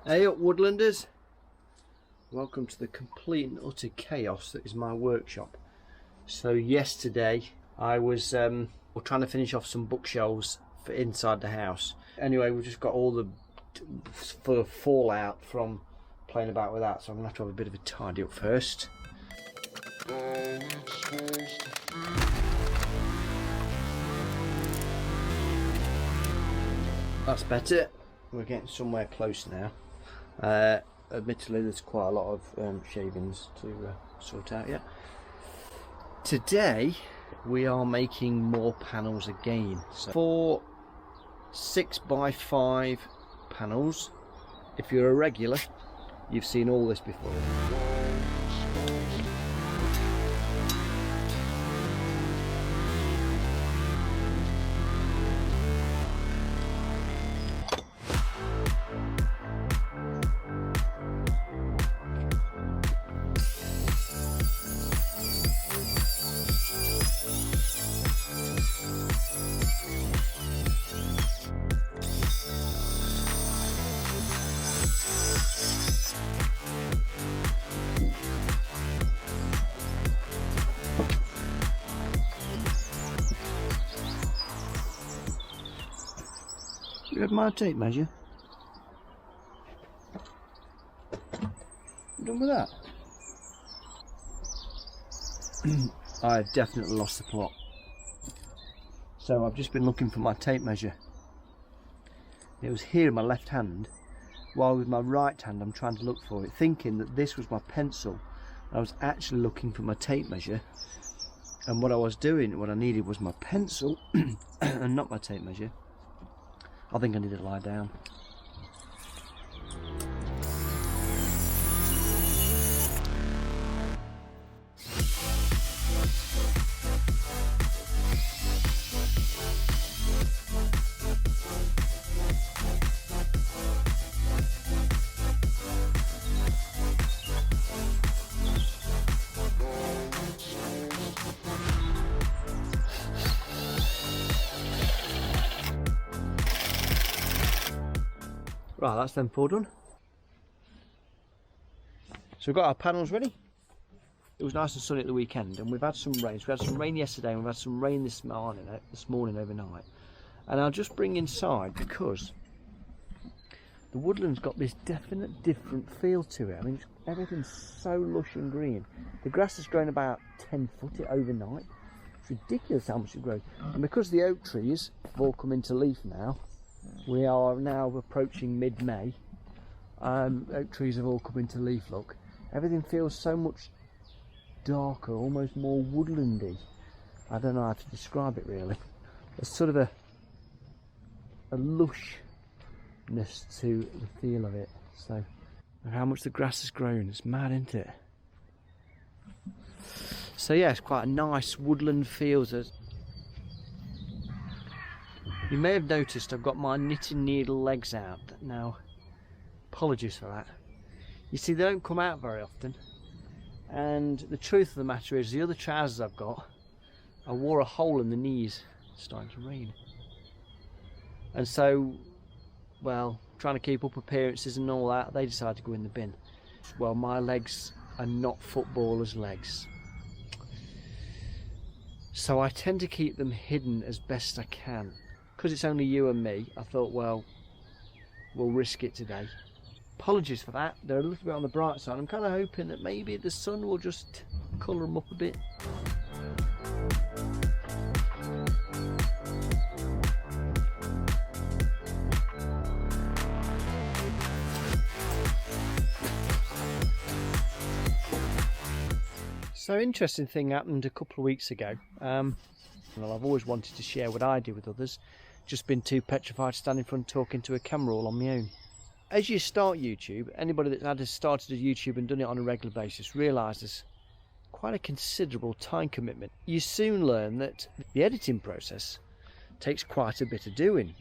Hey up Woodlanders, welcome to the complete and utter chaos that is my workshop. So yesterday I was trying to finish off some bookshelves for inside the house. Anyway, we've just got all the fallout from playing about with that, so I'm going to have a bit of a tidy up first. That's better. We're getting somewhere close now. Admittedly, there's quite a lot of shavings to sort out yet. Today we are making more panels again. So 4 6x5 panels. If you're a regular, you've seen all this before. You have my tape measure? You done with that? I've definitely lost the plot. So I've just been looking for my tape measure. It was here in my left hand, while with my right hand I'm trying to look for it, thinking that this was my pencil. I was actually looking for my tape measure, and what I was doing, what I needed was my pencil and not my tape measure. I think I need to lie down. Right, that's them 4 done. So we've got our panels ready. It was nice and sunny at the weekend, and we've had some rain. So we had some rain yesterday, and we've had some rain this morning overnight. And I'll just bring inside, because the woodland's got this definite different feel to it. I mean, everything's so lush and green. The grass has grown about 10 foot overnight. It's ridiculous how much it grows. And because the oak trees have all come into leaf now, we are now approaching mid-May. Oak trees have all come into leaf, look. Everything feels so much darker, almost more woodlandy. I don't know how to describe it really. There's sort of a lushness to the feel of it. So, and how much the grass has grown, it's mad, isn't it? So yeah, it's quite a nice woodland feel. You may have noticed I've got my knitting needle legs out now. Apologies for that. You see, they don't come out very often, and the truth of the matter is the other trousers I've got, I wore a hole in the knees. It's starting to rain, and so, well, trying to keep up appearances and all that, they decided to go in the bin. Well, my legs are not footballers' legs, so I tend to keep them hidden as best I can. Because it's only you and me, I thought, well, we'll risk it today. Apologies for that, they're a little bit on the bright side. I'm kind of hoping that maybe the sun will just colour them up a bit. So, interesting thing happened a couple of weeks ago. Well, I've always wanted to share what I do with others. Just been too petrified to stand in front talking to a camera all on my own. As you start YouTube, anybody that's started a YouTube and done it on a regular basis realises quite a considerable time commitment. You soon learn that the editing process takes quite a bit of doing.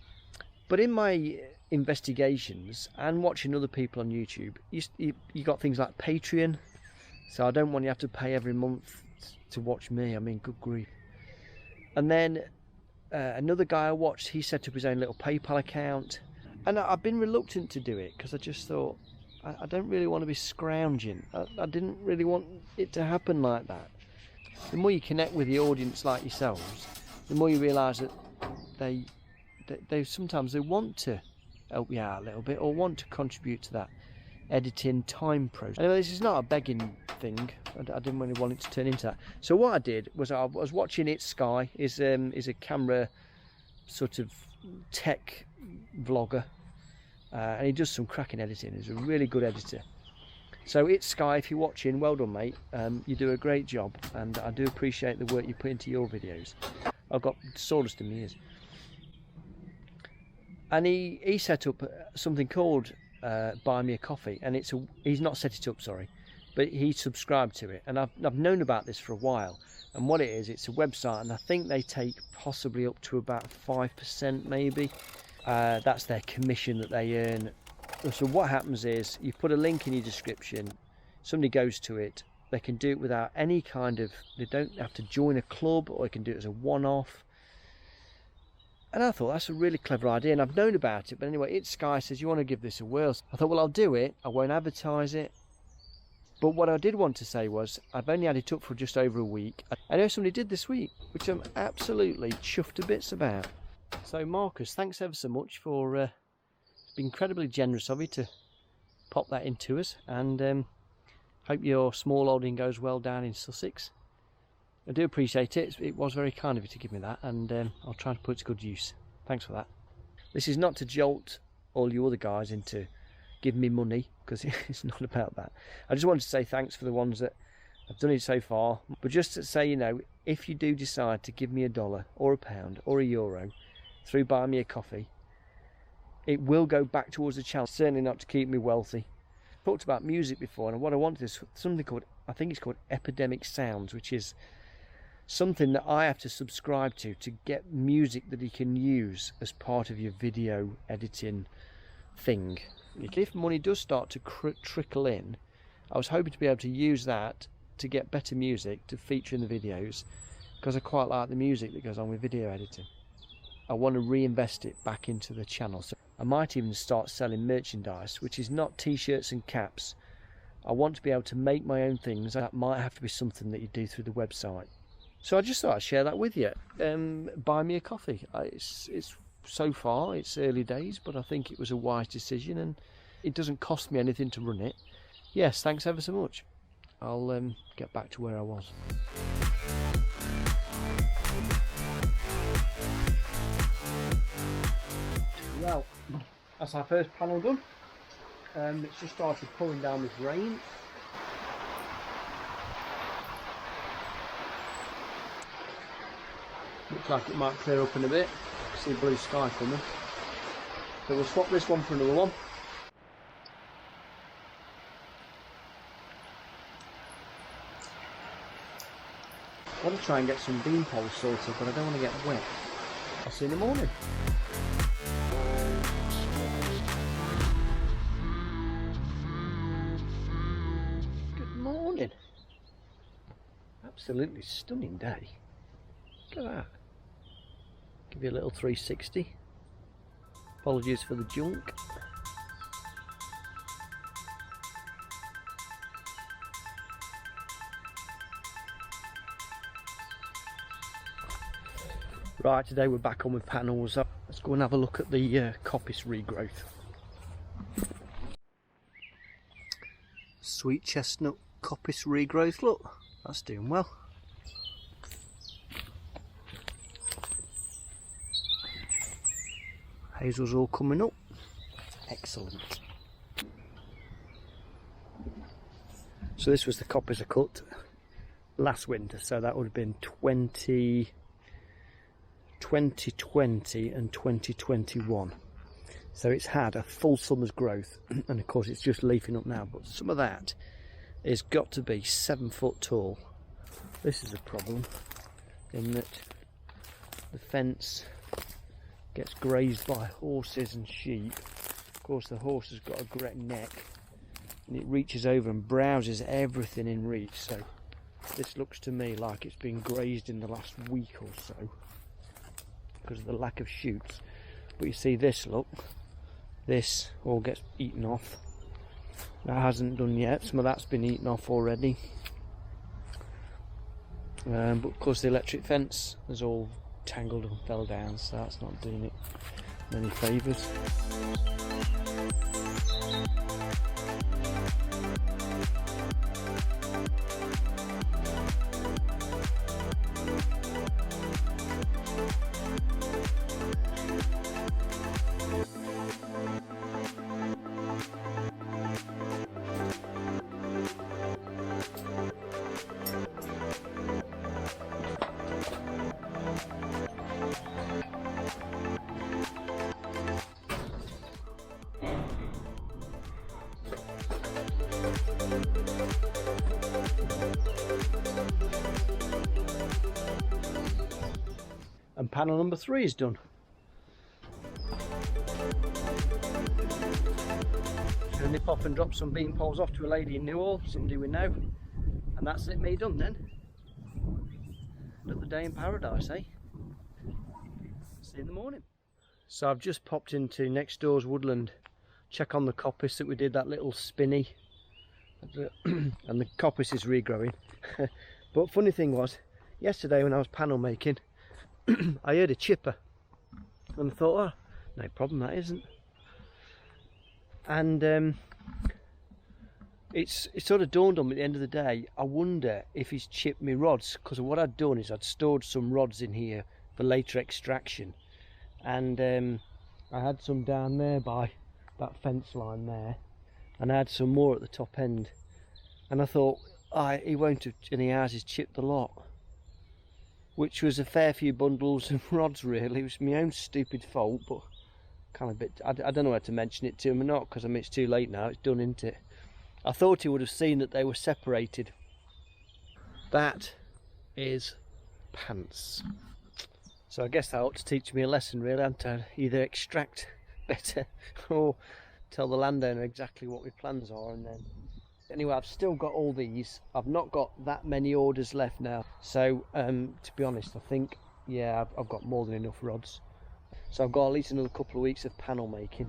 But in my investigations and watching other people on YouTube, you got things like Patreon. So I don't want you to have to pay every month to watch me. I mean, good grief. And then another guy I watched, he set up his own little PayPal account. And I've been reluctant to do it because I just thought I don't really want to be scrounging. I didn't really want it to happen like that. The more you connect with the audience like yourselves, the more you realise that they sometimes they want to help you out a little bit or want to contribute to that editing time process. Anyway, this is not a begging thing. I didn't really want it to turn into that. So what I did was I was watching It's Sky. Is a camera sort of tech vlogger, and he does some cracking editing. He's a really good editor. So It's Sky, if you're watching, well done, mate. You do a great job, and I do appreciate the work you put into your videos. I've got sawdust in my ears. And he set up something called Buy Me a Coffee, and he's not set it up, sorry, but he subscribed to it, and I've known about this for a while. And what it is, it's a website, and I think they take possibly up to about 5% maybe. That's their commission that they earn. So what happens is you put a link in your description, somebody goes to it, they can do it without any kind of, they don't have to join a club, or they can do it as a one-off. And I thought that's a really clever idea, and I've known about it. But anyway, It's Sky says you want to give this a whirl. I thought, well, I'll do it. I won't advertise it. But what I did want to say was I've only had it up for just over a week. I know somebody did this week, which I'm absolutely chuffed to bits about. So Marcus, thanks ever so much for being incredibly generous of you to pop that into us, and hope your small holding goes well down in Sussex. I do appreciate it. It was very kind of you to give me that, and I'll try to put it to good use. Thanks for that. This is not to jolt all you other guys into giving me money, because it's not about that. I just wanted to say thanks for the ones that have done it so far, but just to say, you know, if you do decide to give me $1 or a £1 or €1 through Buy Me a Coffee, it will go back towards the channel, certainly not to keep me wealthy. I talked about music before, and what I wanted is something called, I think it's called Epidemic Sounds, which is something that I have to subscribe to get music that you can use as part of your video editing thing. If money does start to trickle in, I was hoping to be able to use that to get better music to feature in the videos, because I quite like the music that goes on with video editing. I want to reinvest it back into the channel, so I might even start selling merchandise, which is not t-shirts and caps. I want to be able to make my own things. That might have to be something that you do through the website. So I just thought I'd share that with you. Buy Me a Coffee. It's so far, it's early days, but I think it was a wise decision, and it doesn't cost me anything to run it. Yes, thanks ever so much. I'll get back to where I was. Well, that's our first panel done. It's just started pouring down with rain. Looks like it might clear up in a bit. See blue sky coming. So we'll swap this one for another one. I want to try and get some bean poles sorted, but I don't want to get wet. I'll see you in the morning. Good morning. Absolutely stunning day. Look at that. Give you a little 360. Apologies for the junk. Right, today we're back on with panels. Let's go and have a look at the Coppice Regrowth. Sweet chestnut Coppice Regrowth, look, that's doing well. Hazel's all coming up. Excellent. So this was the Coppice I cut last winter, so that would have been 2020 and 2021. So it's had a full summer's growth, and of course it's just leafing up now, but some of that has got to be 7 foot tall. This is a problem in that the fence gets grazed by horses and sheep. Of course the horse has got a great neck, and it reaches over and browses everything in reach, so this looks to me like it's been grazed in the last week or so because of the lack of shoots. But you see this, look, this all gets eaten off. That hasn't done yet, some of that's been eaten off already. But of course the electric fence has all tangled and fell down, so that's not doing it many favours. And panel number 3 is done. Gonna nip off and drop some bean poles off to a lady in Newhall, somebody we know, and that's it, me done then. Another day in paradise, eh? See you in the morning. So I've just popped into next door's Woodland, check on the coppice that we did that little spinny, and the coppice is regrowing. But funny thing was, yesterday when I was panel making, I heard a chipper and I thought, oh, no problem, that isn't. And it sort of dawned on me at the end of the day, I wonder if he's chipped me rods, because what I'd done is I'd stored some rods in here for later extraction, and I had some down there by that fence line there, and I had some more at the top end, and I thought, he won't have, and he has, he's chipped the lot. Which was a fair few bundles of rods really. It was my own stupid fault, but kind of a bit, I don't know how to mention it to him or not, because I mean it's too late now, it's done, isn't it? I thought he would have seen that they were separated. That is pants. So I guess that ought to teach me a lesson really, and to either extract better or tell the landowner exactly what my plans are. And then anyway, I've still got all these. I've not got that many orders left now, so to be honest, I think, yeah, I've got more than enough rods, so I've got at least another couple of weeks of panel making.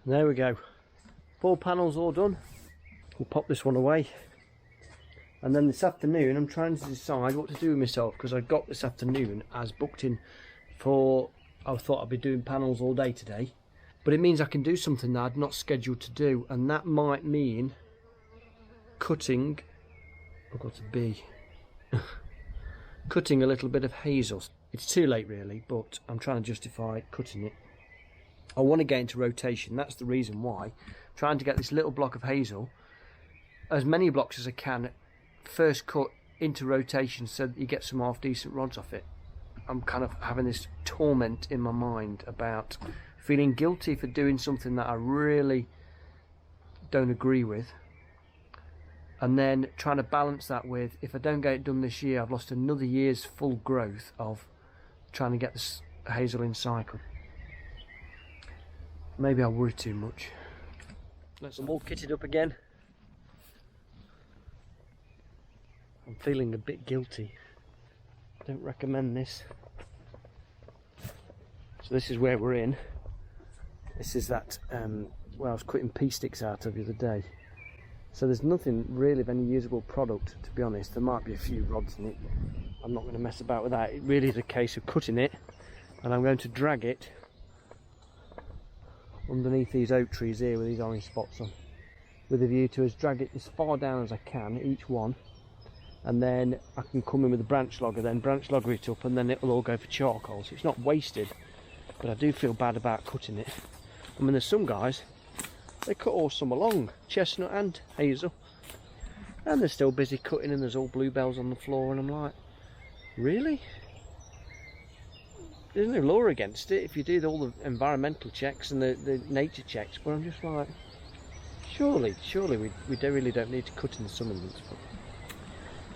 There we go, 4 panels all done. We'll pop this one away, and then this afternoon I'm trying to decide what to do with myself, because I got this afternoon as booked in for, I thought I'd be doing panels all day today, but it means I can do something that I'd not scheduled to do, and that might mean cutting, I've got a bee, cutting a little bit of hazel. It's too late really, but I'm trying to justify cutting it. I want to get into rotation, that's the reason why. Trying to get this little block of hazel, as many blocks as I can, first cut into rotation so that you get some half decent rods off it. I'm kind of having this torment in my mind about feeling guilty for doing something that I really don't agree with, and then trying to balance that with, if I don't get it done this year, I've lost another year's full growth of trying to get this hazel in cycle. Maybe I worry too much. I'm all kitted up again. I'm feeling a bit guilty. Don't recommend this. So this is where we're in. This is that where I was cutting pea sticks out of the other day. So there's nothing really of any usable product, to be honest. There might be a few rods in it. I'm not going to mess about with that. It really is a case of cutting it, and I'm going to drag it underneath these oak trees here with these orange spots on, with a view to drag it as far down as I can, each one, and then I can come in with a branch logger, then branch logger it up, and then it'll all go for charcoal, so it's not wasted. But I do feel bad about cutting it. I mean, there's some guys, they cut all summer long, chestnut and hazel, and they're still busy cutting, and there's all bluebells on the floor, and I'm like, really? There's no law against it if you do all the environmental checks and the nature checks, but I'm just like, surely we really don't need to cut in the summer months. But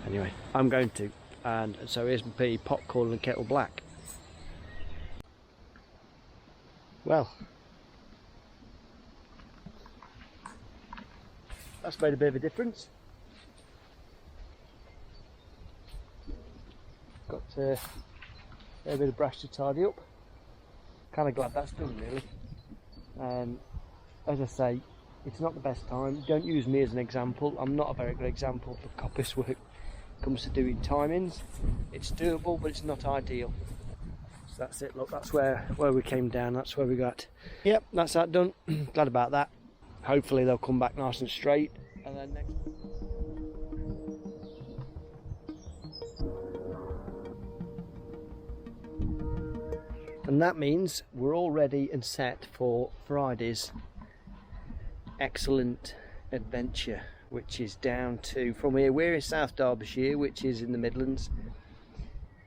anyway, I'm going to, and so here's my pea, popcorn and kettle black. Well, that's made a bit of a difference. Got a bit of brush to tidy up. Kind of glad that's done, really. As I say, it's not the best time. Don't use me as an example. I'm not a very good example for coppice work. When it comes to doing timings, it's doable, but it's not ideal. So that's it. Look, that's where we came down. That's where we got. Yep, that's that done. Glad about that. Hopefully they'll come back nice and straight, and then next. And that means we're all ready and set for Friday's excellent adventure, which is down to, from here, we're in South Derbyshire, which is in the Midlands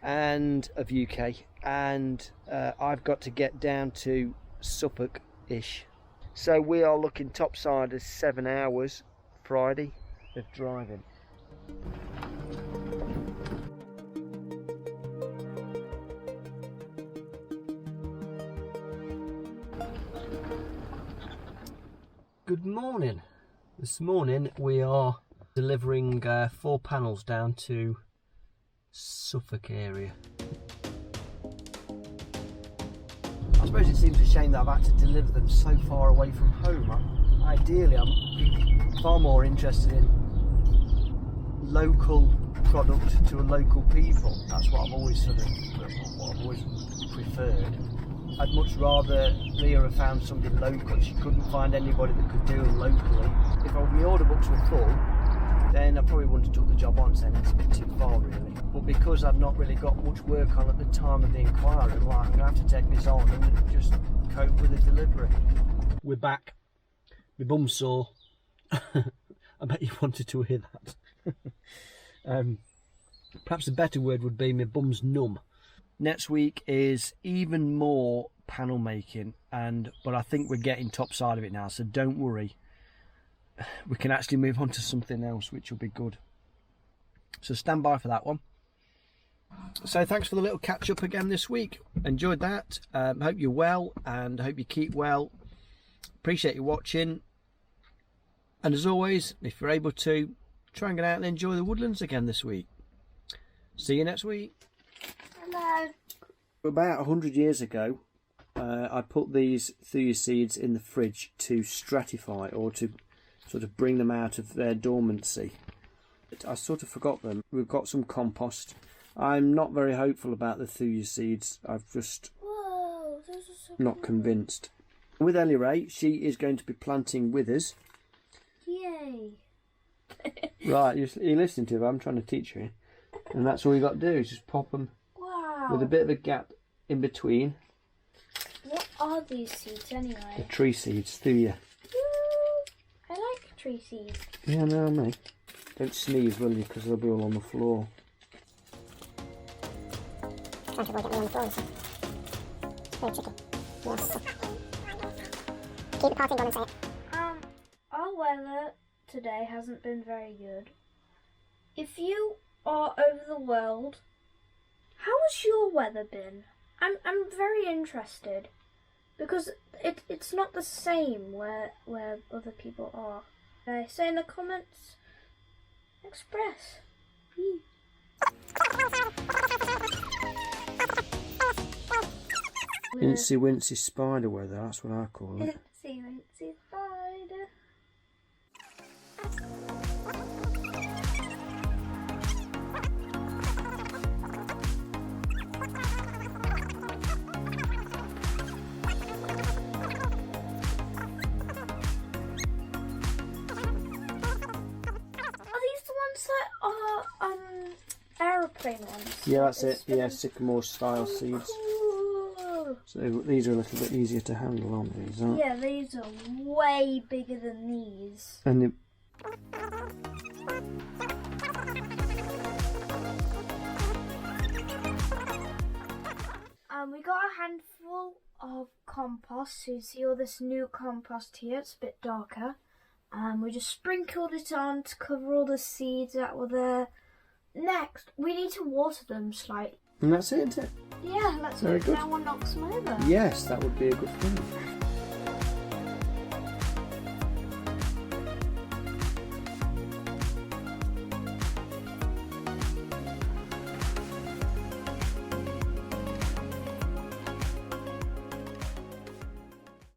and of UK, and I've got to get down to Suffolk-ish. So we are looking topside of 7 hours Friday of driving. Good morning. This morning we are delivering 4 panels down to Suffolk area. I suppose it seems a shame that I've had to deliver them so far away from home. Ideally, I'm far more interested in local product to a local people. That's what I've always preferred. I'd much rather Leah have found something local. She couldn't find anybody that could do them locally. If my order books were full, then I probably wouldn't have took the job on, saying it's a bit too far really. But because I've not really got much work on at the time of the inquiry, I'm like, I'm going to have to take this on and just cope with the delivery. We're back. My bum's sore. I bet you wanted to hear that. Perhaps a better word would be my bum's numb. Next week is even more panel making, but I think we're getting top side of it now, so don't worry. We can actually move on to something else, which will be good. So stand by for that one. So thanks for the little catch up again this week. Enjoyed that. Hope you're well, and hope you keep well. Appreciate you watching. And as always, if you're able to, try and get out and enjoy the woodlands again this week. See you next week. Hello. About 100 years ago, I put these thuya seeds in the fridge to stratify, or to sort of bring them out of their dormancy. I sort of forgot them. We've got some compost. I'm not very hopeful about the thuya seeds. I've just not convinced. With Ellie Ray, she is going to be planting with us. Yay! Right, you're listening to her. I'm trying to teach her, and that's all you got to do is just pop them. With a bit of a gap in between. What are these seeds anyway? The tree seeds, thuya. I like tree seeds. Yeah, no, mate. Don't sneeze, will you? Because they'll be all on the floor. Some people get me on the floor. It's very tricky. Yes. Keep the parting on and say it. Our weather today hasn't been very good. If you are over the world, how has your weather been? I'm very interested, because it's not the same where other people are. Say in the comments, express. Incy wincy spider weather, that's what I call it. Incy wincy spider. same ones. Yeah, that's it. Yeah, sycamore style seeds. Ooh. So these are a little bit easier to handle, aren't these? Aren't? Yeah, these are way bigger than these. And we got a handful of compost. So you see all this new compost here. It's a bit darker. We just sprinkled it on to cover all the seeds that were there. Next, we need to water them slightly. that's it, isn't it? Yeah, let's Very hope good. no one knocks them over. Yes, that would be a good thing.